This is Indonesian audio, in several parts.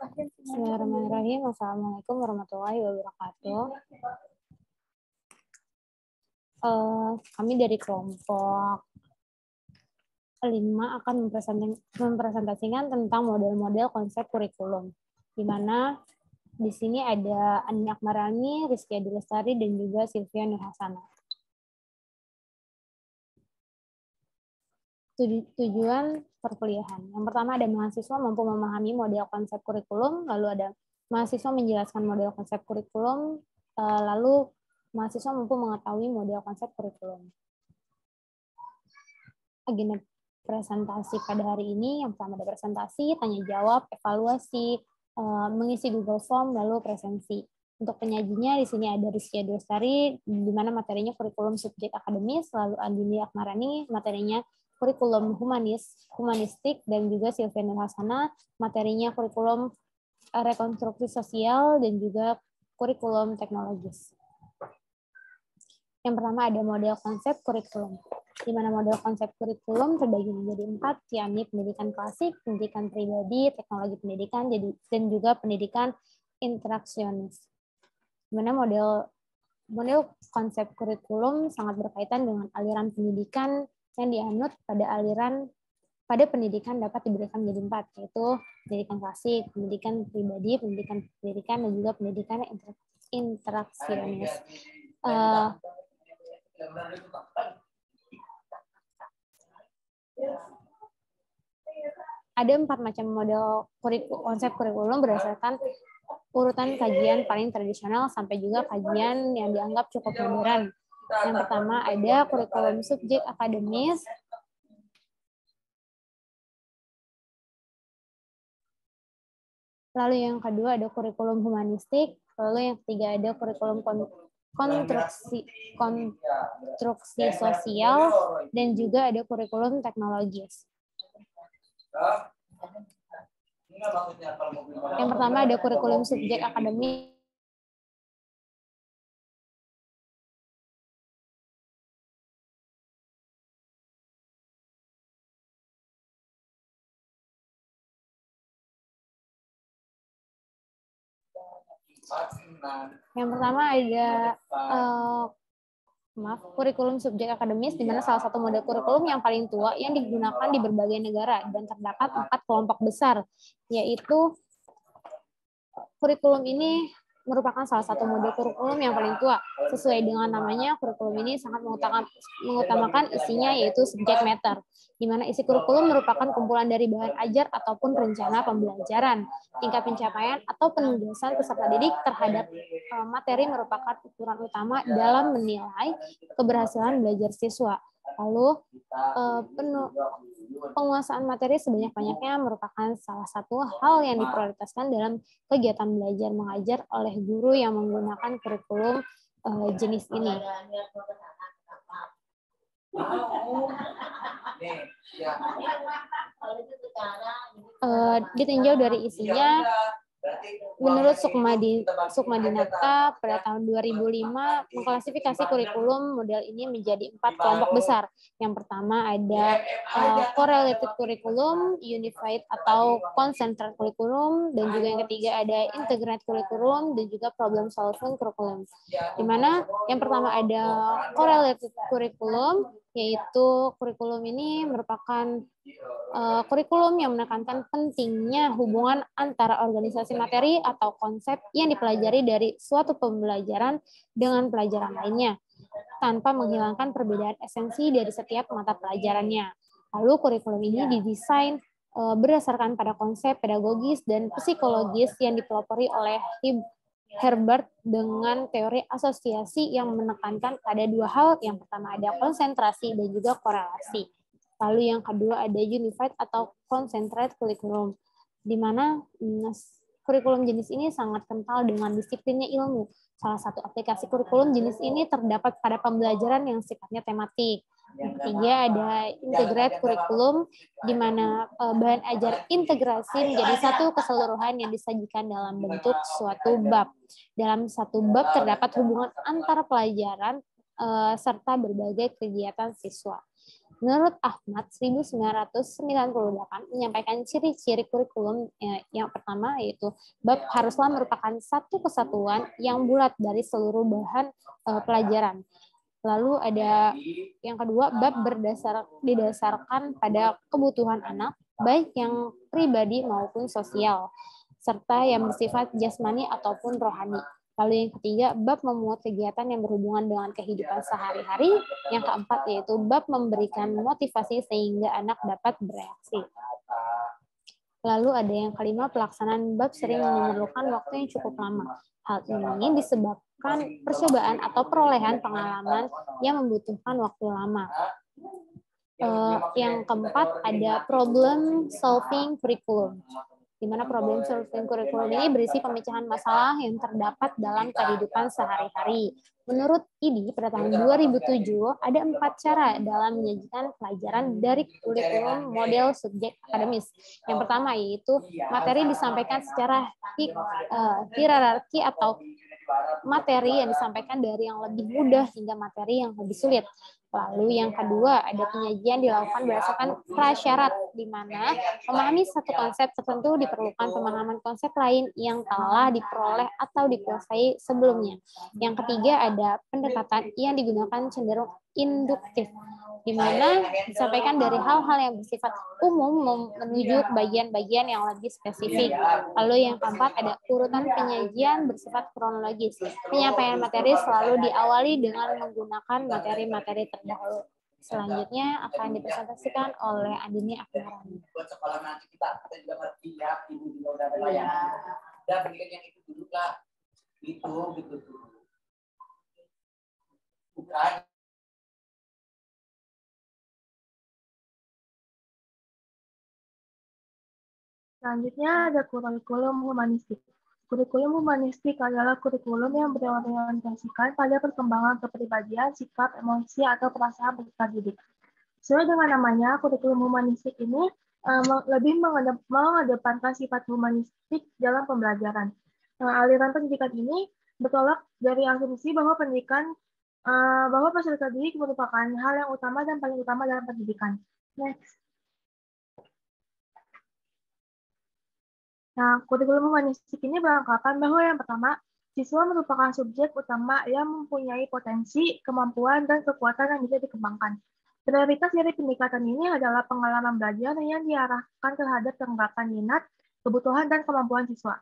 Bismillahirrahmanirrahim. Assalamualaikum warahmatullahi wabarakatuh. Kami dari kelompok 5 akan mempresentasikan tentang model-model konsep kurikulum, di mana di sini ada Ani Akmarani, Rizky Adi Lestari, dan juga Sylvia Nurhasana. Tujuan perkuliahan. Yang pertama ada mahasiswa mampu memahami model konsep kurikulum, lalu ada mahasiswa menjelaskan model konsep kurikulum, lalu mahasiswa mampu mengetahui model konsep kurikulum. Agenda presentasi pada hari ini, yang pertama ada presentasi, tanya jawab, evaluasi, mengisi Google Form, lalu presensi. Untuk penyajinya di sini ada Rizky Adi Lestari, di mana materinya kurikulum subjek akademis, lalu Andini Akmarani, materinya kurikulum humanistik, dan juga Sylvia Nurhasana, materinya kurikulum rekonstruksi sosial, dan juga kurikulum teknologis. Yang pertama ada model konsep kurikulum, di mana model konsep kurikulum terbagi menjadi 4, yakni pendidikan klasik, pendidikan pribadi, teknologi pendidikan, dan juga pendidikan interaksionis. Di mana model konsep kurikulum sangat berkaitan dengan aliran pendidikan yang dianut pada pendidikan dapat diberikan menjadi 4, yaitu pendidikan klasik, pendidikan pribadi, pendidikan, dan juga pendidikan interaksionis. Ada 4 macam model konsep kurikulum berdasarkan urutan kajian paling tradisional sampai juga kajian yang dianggap cukup modern. Yang pertama ada kurikulum subjek akademis, lalu yang kedua ada kurikulum humanistik, lalu yang ketiga ada kurikulum konstruksi sosial, dan juga ada kurikulum teknologis. Yang pertama ada kurikulum subjek akademis. Yang pertama ada kurikulum subjek akademis, di mana salah satu model kurikulum yang paling tua yang digunakan di berbagai negara, dan terdapat 4 kelompok besar, yaitu kurikulum ini merupakan salah satu model kurikulum yang paling tua. Sesuai dengan namanya, kurikulum ini sangat mengutamakan isinya, yaitu subject matter, di mana isi kurikulum merupakan kumpulan dari bahan ajar ataupun rencana pembelajaran. Tingkat pencapaian atau penugasan peserta didik terhadap materi merupakan ukuran utama dalam menilai keberhasilan belajar siswa. Lalu penguasaan materi sebanyak-banyaknya merupakan salah satu hal yang diprioritaskan dalam kegiatan belajar mengajar oleh guru yang menggunakan kurikulum jenis ini. Ditinjau dari isinya, menurut Sukmadinata pada tahun 2005 mengklasifikasi kurikulum model ini menjadi 4 kelompok besar. Yang pertama ada correlated curriculum, unified atau concentrated curriculum, dan juga yang ketiga ada integrated curriculum, dan juga problem solving curriculum. Di mana yang pertama ada correlated curriculum, yaitu kurikulum ini merupakan kurikulum yang menekankan pentingnya hubungan antara organisasi materi atau konsep yang dipelajari dari suatu pembelajaran dengan pelajaran lainnya, tanpa menghilangkan perbedaan esensi dari setiap mata pelajarannya. Lalu kurikulum ini didesain berdasarkan pada konsep pedagogis dan psikologis yang dipelopori oleh Herbert dengan teori asosiasi yang menekankan pada 2 hal. Yang pertama ada konsentrasi dan juga korelasi. Lalu yang kedua ada unified atau concentrated curriculum, di mana kurikulum jenis ini sangat kental dengan disiplinnya ilmu. Salah satu aplikasi kurikulum jenis ini terdapat pada pembelajaran yang sifatnya tematik. Yang ketiga ada integrated curriculum, di mana bahan ajar integrasi menjadi satu keseluruhan yang disajikan dalam bentuk suatu bab. Dalam satu bab terdapat hubungan antara pelajaran serta berbagai kegiatan siswa. Menurut Ahmad, 1998 menyampaikan ciri-ciri kurikulum yang pertama yaitu bab haruslah merupakan satu kesatuan yang bulat dari seluruh bahan pelajaran. Lalu ada yang kedua, bab didasarkan pada kebutuhan anak, baik yang pribadi maupun sosial, serta yang bersifat jasmani ataupun rohani. Lalu yang ketiga, bab memuat kegiatan yang berhubungan dengan kehidupan sehari-hari. Yang keempat yaitu bab memberikan motivasi sehingga anak dapat bereaksi. Lalu ada yang kelima, pelaksanaan bab sering memerlukan waktu yang cukup lama. Hal ini disebabkan percobaan atau perolehan pengalaman yang membutuhkan waktu lama. Yang keempat ada problem solving curriculum, di mana problem solving curriculum ini berisi pemecahan masalah yang terdapat dalam kehidupan sehari-hari. Menurut IDI, pada tahun 2007, ada 4 cara dalam menyajikan pelajaran dari kurikulum model subjek akademis. Yang pertama yaitu materi disampaikan secara hierarki atau materi yang disampaikan dari yang lebih mudah hingga materi yang lebih sulit. Lalu yang kedua, ada penyajian dilakukan berdasarkan prasyarat, di mana memahami satu konsep tertentu diperlukan pemahaman konsep lain yang telah diperoleh atau dikuasai sebelumnya. Yang ketiga, ada pendekatan yang digunakan cenderung induktif, di mana disampaikan dari hal-hal yang bersifat umum menuju ke bagian-bagian yang lebih spesifik. Lalu yang keempat, ada urutan penyajian bersifat kronologis. Penyampaian materi selalu diawali dengan menggunakan materi-materi terdahulu. Selanjutnya akan dipresentasikan oleh Andini Akbarani. Buat sekolah nanti kita juga ngerti ya, ibu juga udah ada bayangan. Udah pendidikan yang itu dulu lah, gitu. Bukan. Selanjutnya ada kurikulum humanistik. Kurikulum humanistik adalah kurikulum yang berorientasikan pada perkembangan kepribadian, sikap, emosi, atau perasaan peserta didik. Sesuai dengan namanya, kurikulum humanistik ini lebih mengedepankan sifat humanistik dalam pembelajaran. Aliran pendidikan ini bertolak dari asumsi bahwa bahwa peserta didik merupakan hal yang utama dan paling utama dalam pendidikan. Next. Nah, kurikulum humanistik ini beranggapan bahwa yang pertama, siswa merupakan subjek utama yang mempunyai potensi, kemampuan, dan kekuatan yang bisa dikembangkan. Prioritas dari pendekatan ini adalah pengalaman belajar yang diarahkan terhadap penerapan minat, kebutuhan, dan kemampuan siswa.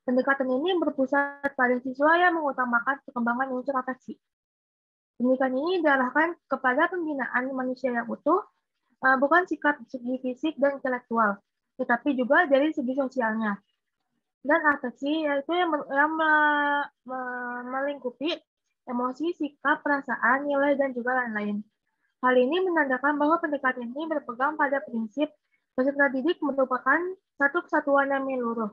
Pendekatan ini berpusat pada siswa yang mengutamakan perkembangan unsur afeksi. Pendidikan ini diarahkan kepada pembinaan manusia yang utuh, bukan sikap segi fisik dan intelektual, tetapi juga dari segi sosialnya. Dan afeksi yaitu yang melingkupi emosi, sikap, perasaan, nilai, dan juga lain-lain. Hal ini menandakan bahwa pendekatan ini berpegang pada prinsip peserta didik merupakan satu kesatuan yang menyeluruh.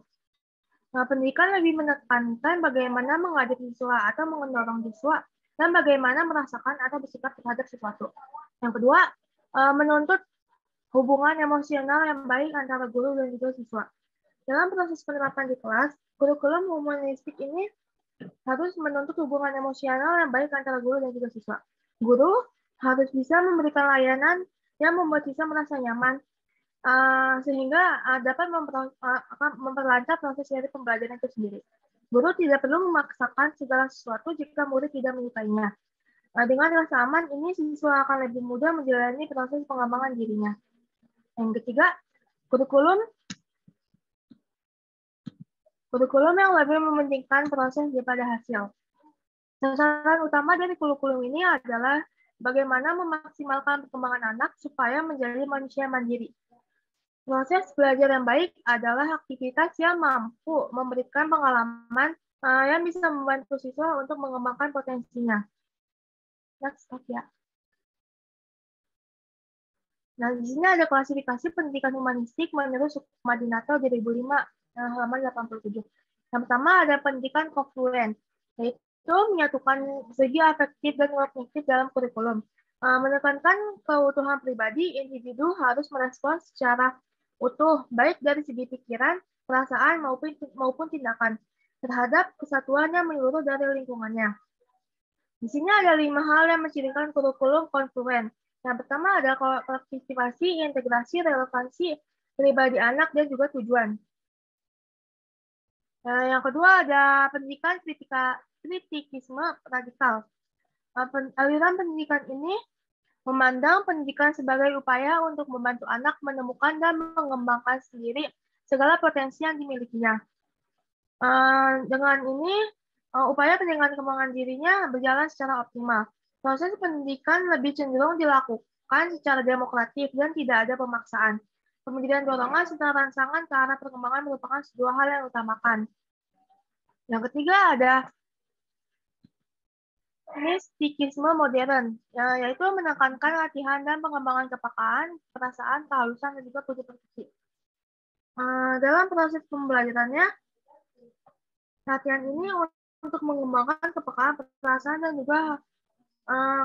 Nah, pendidikan lebih menekankan bagaimana mengajak siswa atau mendorong siswa dan bagaimana merasakan atau bersikap terhadap sesuatu. Yang kedua, menuntut hubungan emosional yang baik antara guru dan juga siswa. Dalam proses penerapan di kelas, kurikulum humanistik ini harus menuntut hubungan emosional yang baik antara guru dan juga siswa. Guru harus bisa memberikan layanan yang membuat siswa merasa nyaman, sehingga dapat memperlancar proses dari pembelajaran itu sendiri. Guru tidak perlu memaksakan segala sesuatu jika murid tidak menyukainya. Dengan rasa aman, ini siswa akan lebih mudah menjalani proses pengembangan dirinya. Yang ketiga, kurikulum yang lebih mementingkan proses daripada hasil. Sasaran utama dari kurikulum ini adalah bagaimana memaksimalkan perkembangan anak supaya menjadi manusia mandiri. Proses belajar yang baik adalah aktivitas yang mampu memberikan pengalaman yang bisa membantu siswa untuk mengembangkan potensinya. Next, ya. Nah, di sini ada klasifikasi pendidikan humanistik menurut Sukma Dinato 2005, halaman 87. Yang pertama ada pendidikan konfluen, yaitu menyatukan segi afektif dan kognitif dalam kurikulum. Menekankan keutuhan pribadi, individu harus merespons secara utuh, baik dari segi pikiran, perasaan, maupun tindakan, terhadap kesatuan yang menyeluruh dari lingkungannya. Di sini ada 5 hal yang mencirikan kurikulum konfluen. Yang pertama ada partisipasi, integrasi, relevansi, pribadi anak, dan juga tujuan. Yang kedua ada pendidikan kritikisme radikal. Aliran pendidikan ini memandang pendidikan sebagai upaya untuk membantu anak menemukan dan mengembangkan sendiri segala potensi yang dimilikinya. Dengan ini, upaya pengembangan dirinya berjalan secara optimal. Proses pendidikan lebih cenderung dilakukan secara demokratis dan tidak ada pemaksaan. Kemudian dorongan serta rangsangan ke arah perkembangan merupakan sebuah hal yang utamakan. Yang ketiga ada mistikisme modern, yaitu menekankan latihan dan pengembangan kepekaan, perasaan, kehalusan, dan juga persepsi. Dalam proses pembelajarannya, latihan ini untuk mengembangkan kepekaan, perasaan, dan juga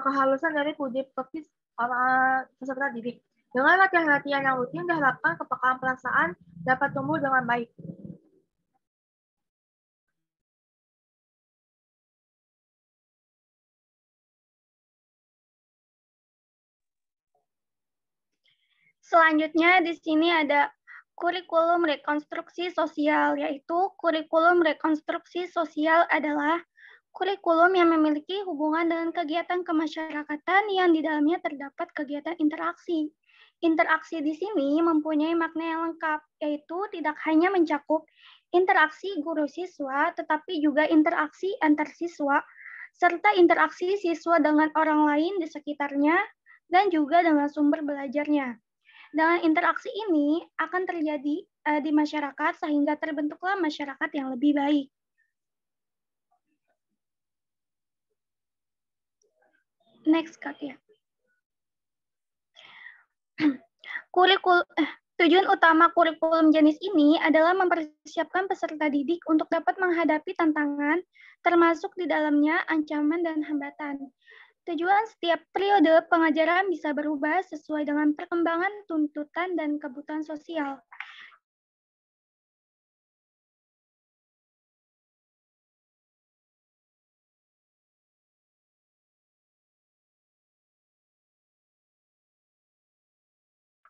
kehalusan dari peserta didik. Dengan latihan-latihan yang rutin, diharapkan kepekaan perasaan dapat tumbuh dengan baik. Selanjutnya di sini ada kurikulum rekonstruksi sosial, yaitu kurikulum rekonstruksi sosial adalah kurikulum yang memiliki hubungan dengan kegiatan kemasyarakatan yang di dalamnya terdapat kegiatan interaksi. Interaksi di sini mempunyai makna yang lengkap, yaitu tidak hanya mencakup interaksi guru siswa, tetapi juga interaksi antar siswa, serta interaksi siswa dengan orang lain di sekitarnya, dan juga dengan sumber belajarnya. Dengan interaksi ini akan terjadi di masyarakat sehingga terbentuklah masyarakat yang lebih baik. Next, Kak ya. Tujuan utama kurikulum jenis ini adalah mempersiapkan peserta didik untuk dapat menghadapi tantangan, termasuk di dalamnya ancaman dan hambatan. Tujuan setiap periode pengajaran bisa berubah sesuai dengan perkembangan tuntutan dan kebutuhan sosial.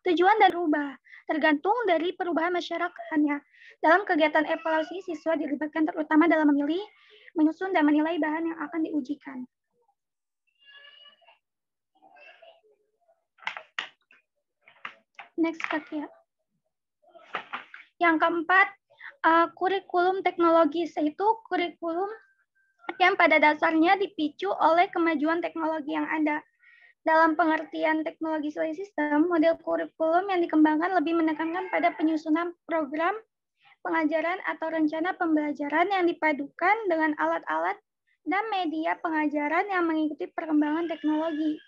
Tujuan dan berubah tergantung dari perubahan masyarakatnya. Dalam kegiatan evaluasi, siswa dilibatkan terutama dalam memilih, menyusun, dan menilai bahan yang akan diujikan. Next, Kak ya. Yang keempat, kurikulum teknologis, yaitu kurikulum yang pada dasarnya dipicu oleh kemajuan teknologi yang ada. Dalam pengertian teknologi sistem, model kurikulum yang dikembangkan lebih menekankan pada penyusunan program pengajaran atau rencana pembelajaran yang dipadukan dengan alat-alat dan media pengajaran yang mengikuti perkembangan teknologi.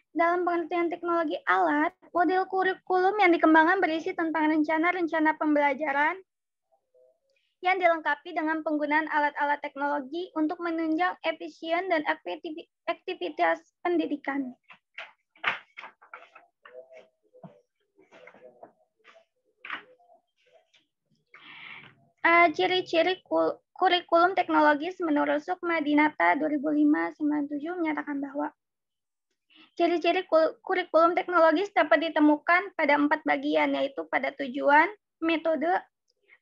Dalam pengertian teknologi alat, model kurikulum yang dikembangkan berisi tentang rencana-rencana pembelajaran yang dilengkapi dengan penggunaan alat-alat teknologi untuk menunjang efisien dan aktivitas pendidikan. Ciri-ciri kurikulum teknologis menurut Sukma Dinata 2005-97 menyatakan bahwa ciri-ciri kurikulum teknologis dapat ditemukan pada 4 bagian, yaitu pada tujuan, metode,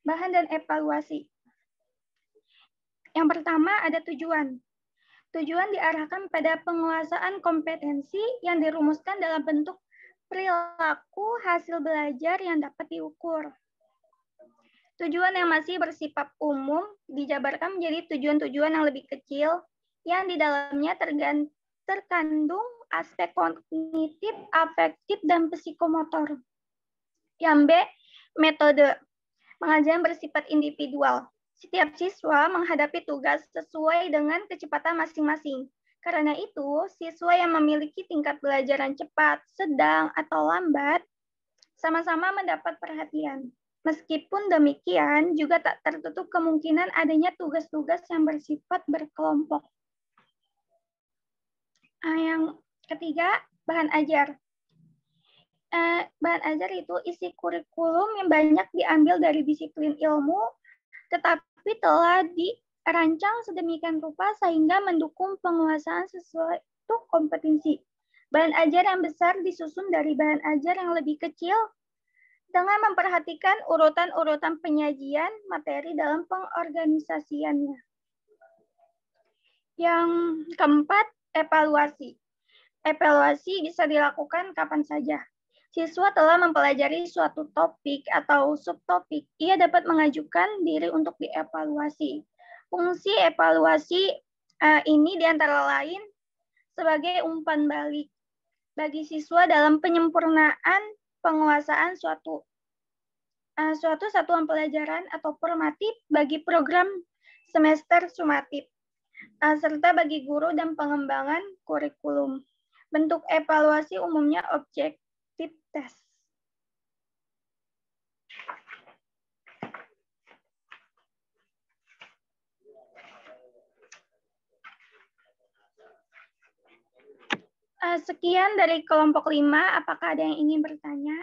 bahan, dan evaluasi. Yang pertama ada tujuan. Tujuan diarahkan pada penguasaan kompetensi yang dirumuskan dalam bentuk perilaku hasil belajar yang dapat diukur. Tujuan yang masih bersifat umum dijabarkan menjadi tujuan-tujuan yang lebih kecil yang di dalamnya terkandung aspek kognitif, afektif, dan psikomotor. Yang B, metode. Pengajaran bersifat individual. Setiap siswa menghadapi tugas sesuai dengan kecepatan masing-masing. Karena itu, siswa yang memiliki tingkat belajaran cepat, sedang, atau lambat sama-sama mendapat perhatian. Meskipun demikian, juga tak tertutup kemungkinan adanya tugas-tugas yang bersifat berkelompok. Yang ketiga, bahan ajar. Bahan ajar itu isi kurikulum yang banyak diambil dari disiplin ilmu, tetapi telah dirancang sedemikian rupa sehingga mendukung penguasaan sesuatu kompetensi. Bahan ajar yang besar disusun dari bahan ajar yang lebih kecil dengan memperhatikan urutan-urutan penyajian materi dalam pengorganisasiannya. Yang keempat, evaluasi. Evaluasi bisa dilakukan kapan saja. Siswa telah mempelajari suatu topik atau subtopik, ia dapat mengajukan diri untuk dievaluasi. Fungsi evaluasi ini diantara lain sebagai umpan balik bagi siswa dalam penyempurnaan penguasaan suatu satuan pelajaran atau formatif bagi program semester sumatif, serta bagi guru dan pengembangan kurikulum. Bentuk evaluasi umumnya objektif tes. Sekian dari kelompok 5. Apakah ada yang ingin bertanya?